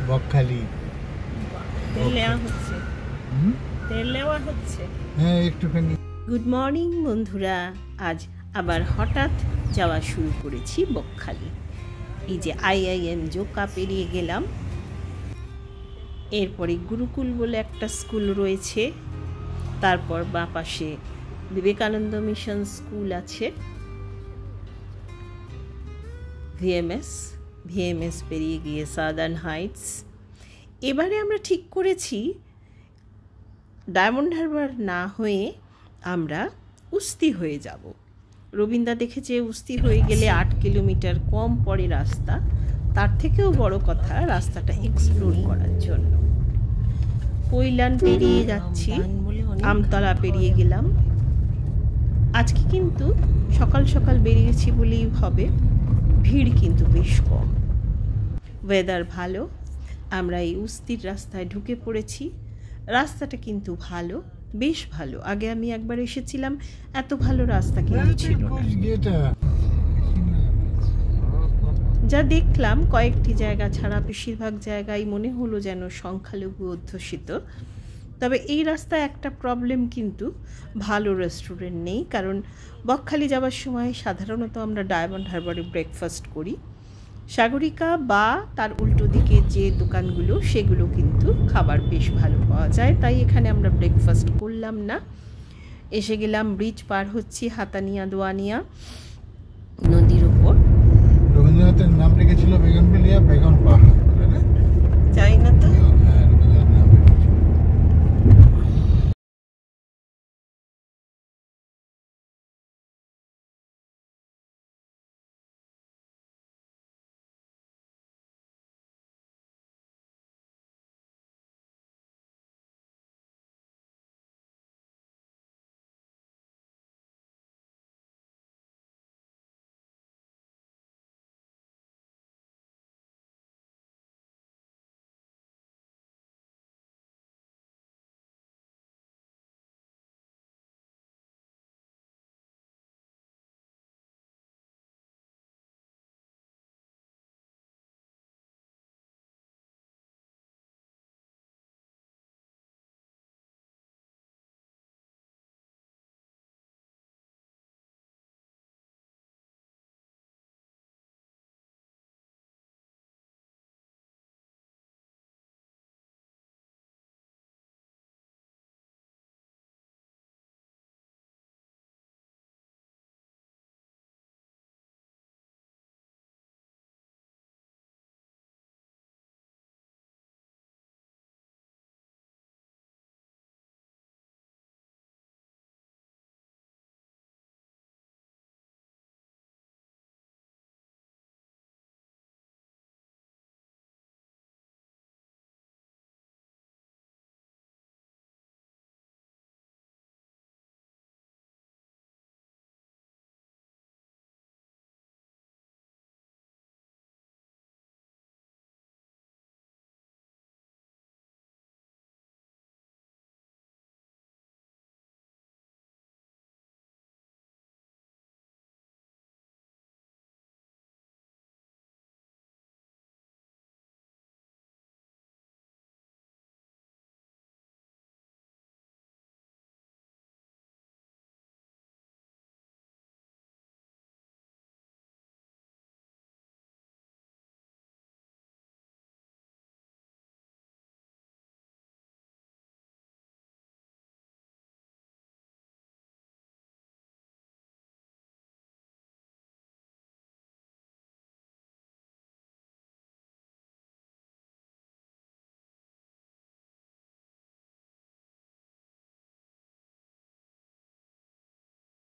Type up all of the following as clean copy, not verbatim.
বকখালি তেল নেওয়া হচ্ছে, তেল নেওয়া হচ্ছে। হ্যাঁ একটুখানি। গুড মর্নিং বন্ধুরা, আজ আবার হঠাৎ যাওয়া শুরু করেছি বকখালি। এই যে IIM জোকা পেরিয়ে গেলাম, এরপরে গুরুকুল বলে একটা স্কুল রয়েছে, তারপর বাঁ পাশে বিবেকানন্দ মিশন স্কুল আছে, ভিএমএস পেরিয়ে গিয়ে সাদার্ন হাইটস। এবারে আমরা ঠিক করেছি ডায়মন্ড হারবার না হয়ে আমরা উস্তি হয়ে যাব। রবীন্দা দেখেছে উস্তি হয়ে গেলে 8 কিলোমিটার কম পড়ে রাস্তা, তার থেকেও বড় কথা রাস্তাটা এক্সপ্লোর করার জন্য। কৈলান পেরিয়ে যাচ্ছি, আমতলা পেরিয়ে গেলাম। আজকে কিন্তু সকাল সকাল বেরিয়েছি বলেই হবে, ভিড় কিন্তু বেশ কম, ওয়েদার ভালো। আমরা এই উস্তির রাস্তায় ঢুকে পড়েছি। রাস্তাটা কিন্তু ভালো, বেশ ভালো। আগে আমি একবার এসেছিলাম, এত ভালো রাস্তা কিন্তু ছিল না। যা দেখলাম কয়েকটি জায়গা ছাড়া বেশিরভাগ জায়গায় মনে হলো যেন সংখ্যালঘু অধ্যুষিত। তবে এই রাস্তায় একটা প্রবলেম, কিন্তু ভালো রেস্টুরেন্ট নেই, কারণ বকখালি যাওয়ার সময় সাধারণত আমরা ডায়মন্ড হারবারে ব্রেকফাস্ট করি। সাগরিকা বা তার উল্টো দিকে যে দোকানগুলো, সেগুলো কিন্তু খাবার বেশ ভালো পাওয়া যায়, তাই এখানে আমরা ব্রেকফাস্ট করলাম না। এসে গেলাম, ব্রিজ পার হচ্ছি, হাতানিয়া দোয়ানিয়া নদীর ওপর। রবীন্দ্রনাথের নাম রেখেছিল বেগনবেলিয়া, বেগন পাহাড়, যাই না তো।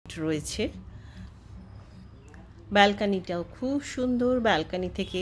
রয়েছে ব্যালকনিটাও খুব সুন্দর, ব্যালকনি থেকে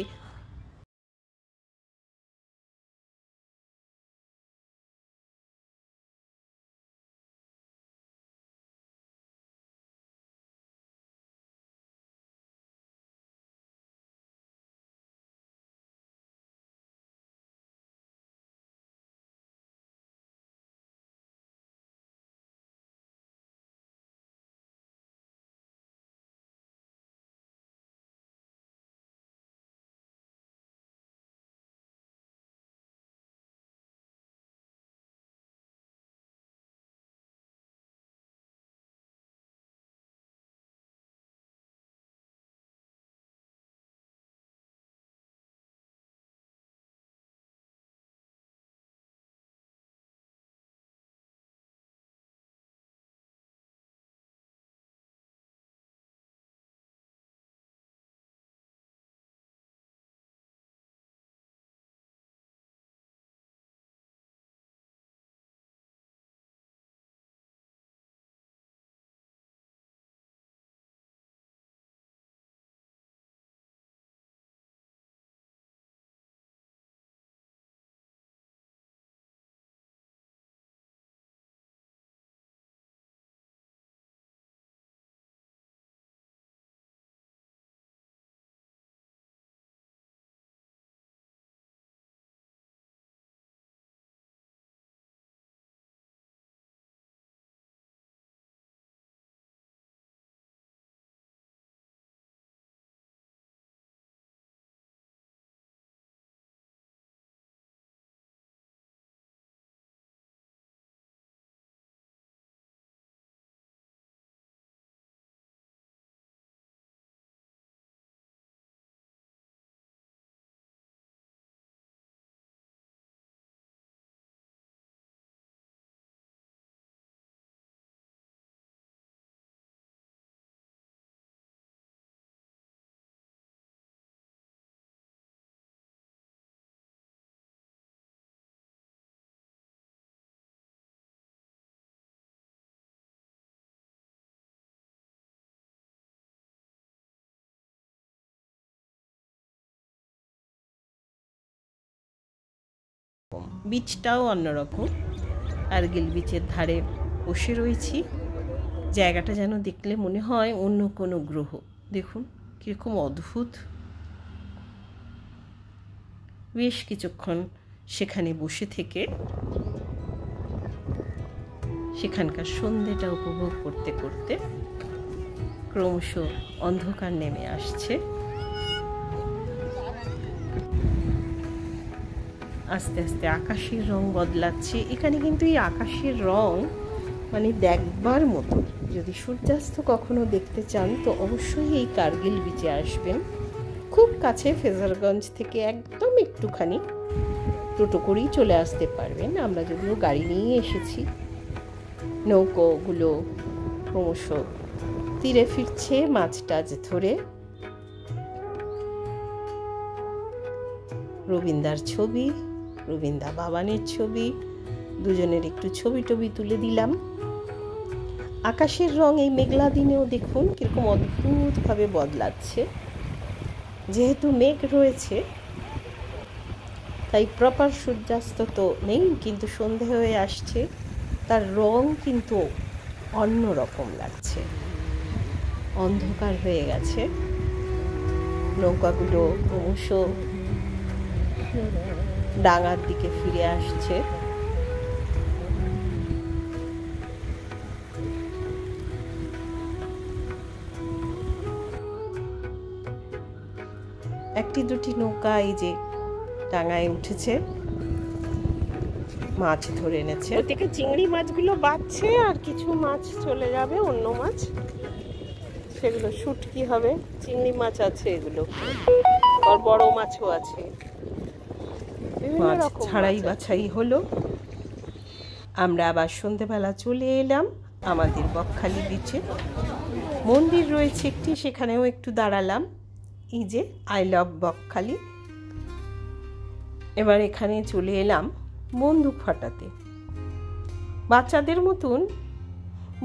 বিচটাও অন্যরকম। কার্গিল বিচের ধারে বসে রয়েছি, জায়গাটা যেন দেখলে মনে হয় অন্য কোনো গ্রহ। দেখুন কীরকম অদ্ভুত। বেশ কিছুক্ষণ সেখানে বসে থেকে সেখানকার সন্ধ্যেটা উপভোগ করতে করতে ক্রমশ অন্ধকার নেমে আসছে। আস্তে আস্তে আকাশের রং বদলাচ্ছে। এখানে কিন্তু এই আকাশের রং মানে দেখবার মতো। যদি সূর্যাস্ত কখনো দেখতে চান তো অবশ্যই এই কার্গিল বিচে আসবেন। খুব কাছে, ফেজারগঞ্জ থেকে একদম একটুখানি টোটো করেই চলে আসতে পারবেন। আমরা যদিও গাড়ি নিয়ে এসেছি। নৌকোগুলো ক্রমশ তীরে ফিরছে মাছ টাছ ধরে। রবীন্দার ছবি, রবীন্দা বাবানের ছবি, দুজনের একটু ছবি টবি তুলে দিলাম। আকাশের রং এই মেঘলা দিনেও দেখুন কিরকম অদ্ভুতভাবে বদলাচ্ছে। যেহেতু মেঘ রয়েছে তাই প্রপার সূর্যাস্ত তো নেই, কিন্তু সন্ধে হয়ে আসছে, তার রং কিন্তু অন্য রকম লাগছে। অন্ধকার হয়ে গেছে। নৌকাগুলো ক্রমশ ডাঙার দিকে ফিরে আসছে। একটি দুটি নৌকা এই যে ডাঙায় উঠেছে, মাছ ধরে এনেছে। ওদিকে চিংড়ি মাছগুলো বাঁচছে, আর কিছু মাছ চলে যাবে, অন্য মাছ, সেগুলো শুটকি হবে। চিংড়ি মাছ আছে এগুলো, আর বড় মাছও আছে। মাছ ছাড়াই বাছাই হলো। আমরা আবার সন্ধেবেলা চলে এলাম আমাদের বকখালি বিচে। মন্দির রয়েছে একটি, সেখানেও একটু দাঁড়ালাম। এই যে আই লাভ বকখালি। এবার এখানে চলে এলাম বন্দুক ফাটাতে। বাচ্চাদের মতন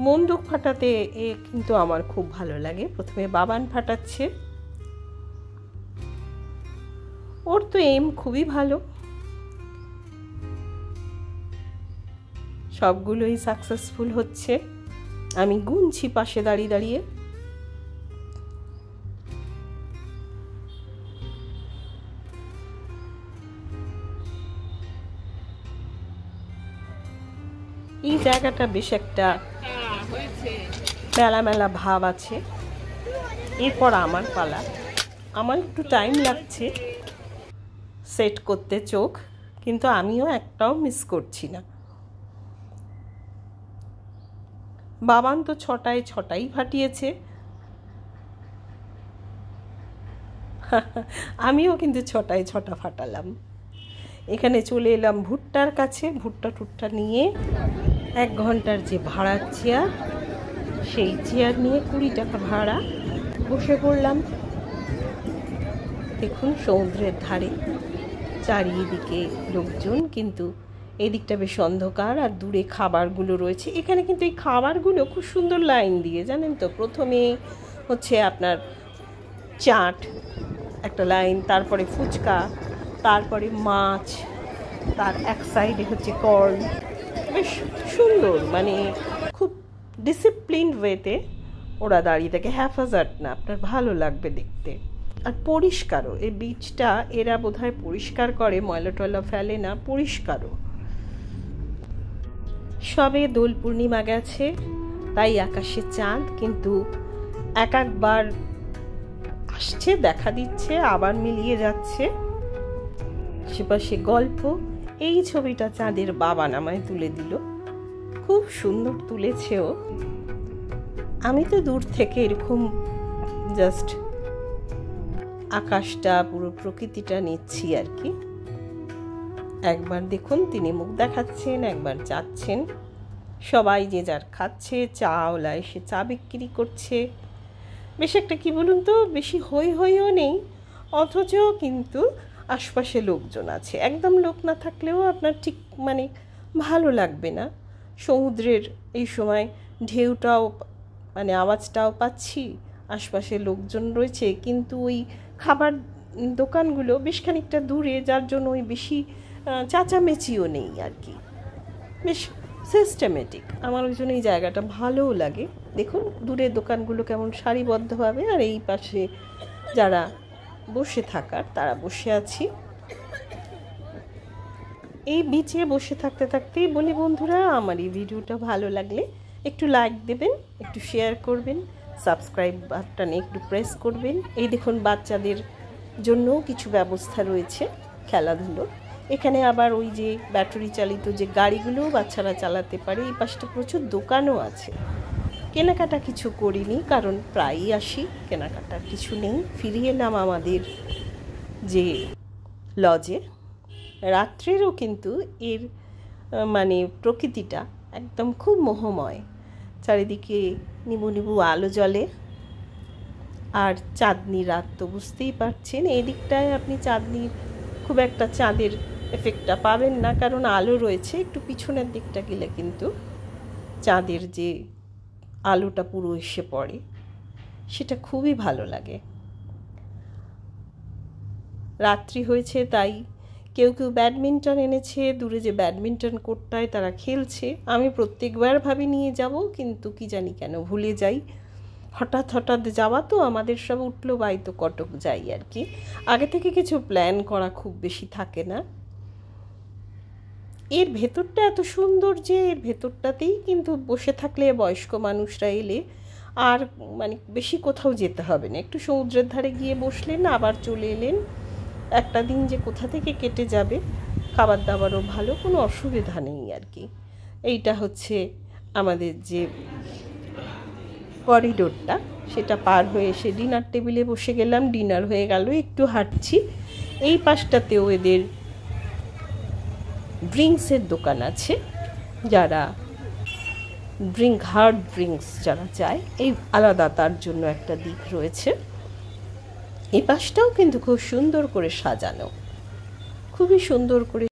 বন্দুক ফাটাতে কিন্তু আমার খুব ভালো লাগে। প্রথমে বাবান ফাটাচ্ছে, ওর তো এম খুবই ভালো, সবগুলোই সাকসেসফুল হচ্ছে। আমি গুনছি পাশে দাঁড়িয়ে দাঁড়িয়ে। এই জায়গাটা বেশ একটা মেলা মেলা ভাব আছে। এরপর আমার পালা। আমার একটু টাইম লাগছে সেট করতে চোখ, কিন্তু আমিও একটাও মিস করছি না। বাবান তো ছটাই ফাটিয়েছে, আমিও কিন্তু ছটা ফাটালাম। এখানে চলে এলাম ভুট্টার কাছে। ভুট্টা টুট্টা নিয়ে 1 ঘন্টার যে ভাড়ার চেয়ার, সেই চেয়ার নিয়ে 20 টাকা ভাড়া, বসে পড়লাম। দেখুন সমুদ্রের ধারে চারিদিকে লোকজন, কিন্তু এদিকটা বেশ অন্ধকার, আর দূরে খাবারগুলো রয়েছে। এখানে কিন্তু এই খাবারগুলো খুব সুন্দর লাইন দিয়ে, জানেন তো, প্রথমে হচ্ছে আপনার চাট একটা লাইন, তারপরে ফুচকা, তারপরে মাছ, তার এক সাইডে হচ্ছে কর্ন। বেশ সুন্দর, মানে খুব ডিসিপ্লিন ওয়েতে ওরা দাঁড়িয়ে থাকে, হ্যাফাজার্ড না, আপনার ভালো লাগবে দেখতে। আর পরিষ্কারও এই বিচটা, এরা বোধহয় পরিষ্কার করে, ময়লা টয়লা ফেলে না, পরিষ্কারও। সবে দোল পূর্ণিমা গেছে, তাই আকাশে চাঁদ কিন্তু একবার আসছে, দেখা দিচ্ছে, আবার মিলিয়ে যাচ্ছে। সেপাশে গল্প। এই ছবিটা চাঁদের বাবা নামায় তুলে দিল, খুব সুন্দর তুলেছেও। আমি তো দূর থেকে এরকম জাস্ট আকাশটা, পুরো প্রকৃতিটা নিচ্ছি আর কি। একবার দেখুন তিনি মুখ দেখাচ্ছেন, একবার যাচ্ছেন, সবাই যে যার খাচ্ছে। চাওলা এসে চা বিক্রি করছে। বেশ একটা কি বলুন তো, বেশি হইও নেই, অথচ কিন্তু আশপাশে লোকজন আছে। একদম লোক না থাকলেও আপনার ঠিক মানে ভালো লাগবে না। সমুদ্রের এই সময় ঢেউটাও মানে আওয়াজটাও পাচ্ছি, আশপাশে লোকজন রয়েছে, কিন্তু ওই খাবার দোকানগুলো বেশ খানিকটা দূরে, যার জন্য ওই বেশি চাচামেচিও নেই আর কি, বেশ সিস্টেমেটিক। আমার ওই জন্য এই জায়গাটা ভালোও লাগে। দেখুন দূরের দোকানগুলো কেমন সারিবদ্ধভাবে, আর এই পাশে যারা বসে থাকার তারা বসে আছি। এই বিচে বসে থাকতে থাকতেই বলি বন্ধুরা, আমার এই ভিডিওটা ভালো লাগলে একটু লাইক দেবেন, একটু শেয়ার করবেন, সাবস্ক্রাইব বাটনে একটু প্রেস করবেন। এই দেখুন বাচ্চাদের জন্য কিছু ব্যবস্থা রয়েছে খেলাধুলো। এখানে আবার ওই যে ব্যাটারি চালিত যে গাড়িগুলো বাচ্চারা চালাতে পারে। এই পাশটা প্রচুর দোকানও আছে। কেনাকাটা কিছু করিনি, কারণ প্রায়ই আসি, কেনাকাটার কিছু নেই। ফিরে এলাম আমাদের যে লজে। রাত্রেরও কিন্তু এর মানে প্রকৃতিটা একদম খুব মোহময়। চারিদিকে নিবু নিবু আলো জ্বলে, আর চাঁদনি রাত তো বুঝতেই পারছেন। এই দিকটায় আপনি চাঁদনির খুব একটা চাঁদের এফেক্টটা পাবেন না, কারণ আলো রয়েছে। একটু পিছনের দিকটা গেলে কিন্তু চাঁদের যে আলোটা পুরো এসে পড়ে, সেটা খুবই ভালো লাগে। রাত্রি হয়েছে তাই কেউ কেউ ব্যাডমিন্টন এনেছে, দূরে যে ব্যাডমিন্টন কোর্টটায় তারা খেলছে। আমি প্রত্যেকবার ভাবি নিয়ে যাব, কিন্তু কি জানি কেন ভুলে যাই। হঠাৎ হঠাৎ যাওয়া তো, আমাদের সব উঠলো বাই তো কটক যাই আর কি। আগে থেকে কিছু প্ল্যান করা খুব বেশি থাকে না। এর ভেতরটা এত সুন্দর যে এর ভেতরটাতেই কিন্তু বসে থাকলে বয়স্ক মানুষরা এলে আর মানে বেশি কোথাও যেতে হবে না। একটু সমুদ্রের ধারে গিয়ে বসলেন, আবার চলে এলেন। একটা দিন যে কোথা থেকে কেটে যাবে, খাবার দাবারও ভালো, কোনো অসুবিধা নেই আর কি। এইটা হচ্ছে আমাদের যে করিডোরটা, সেটা পার হয়ে এসে ডিনার টেবিলে বসে গেলাম। ডিনার হয়ে গেল, একটু হাঁটছি। এই পাশটাতেও এদের ড্রিঙ্কসের দোকান আছে। যারা হার্ড ড্রিঙ্কস যারা চায়, এই আলাদা তার জন্য একটা দিক রয়েছে। এই পাশটাও কিন্তু খুব সুন্দর করে সাজানো, খুবই সুন্দর করে।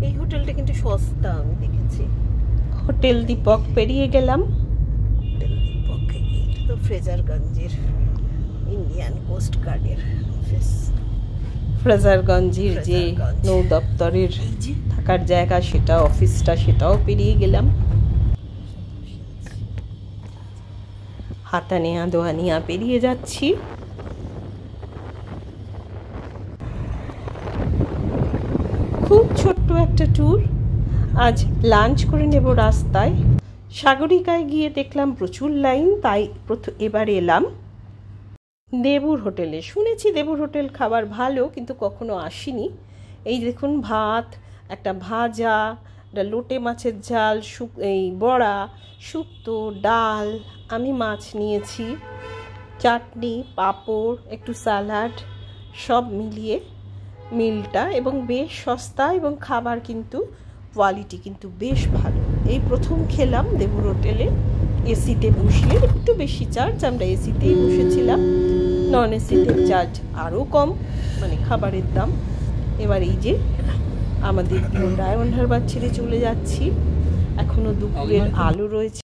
এই হোটেলটা কিন্তু সস্তা, আমি দেখেছি। হোটেল দীপক পেরিয়ে গেলাম। হোটেল দীপক, এইটা তো ফ্রেজারগঞ্জের ইন্ডিয়ান কোস্ট গার্ডের অফিস। ফ্রেজারগঞ্জের যে নৌ দপ্তরের থাকার জায়গা, সেটা অফিসটা, সেটাও পেরিয়ে গেলাম। হাতানিয়া দোয়ানিয়া পেরিয়ে যাচ্ছি। খুব ছোট্ট একটা ট্যুর। আজ লাঞ্চ করে নেব রাস্তায়। সাগরিকায় গিয়ে দেখলাম প্রচুর লাইন, তাই এবার এলাম দেবুর হোটেলে। শুনেছি দেবুর হোটেল খাবার ভালো, কিন্তু কখনো আসিনি। এই দেখুন, ভাত, একটা ভাজা, একটা লোটে মাছের ঝাল, এই বড়া, শুক্তো, ডাল, আমি মাছ নিয়েছি, চাটনি, পাঁপড়, একটু স্যালাড, সব মিলিয়ে মিলটা, এবং বেশ সস্তা, এবং খাবার কিন্তু কোয়ালিটি কিন্তু বেশ ভালো। এই প্রথম খেলাম দেবুর হোটেলে। এসিতে বসলে একটু বেশি চার্জ, আমরা এসিতেই বসেছিলাম। নন এসিতে চার্জ আরও কম, মানে খাবারের দাম। এবার এই যে আমাদের ডায়মন্ড হারবার ছেড়ে চলে যাচ্ছি। এখনও দুপুরের আলো রয়েছে।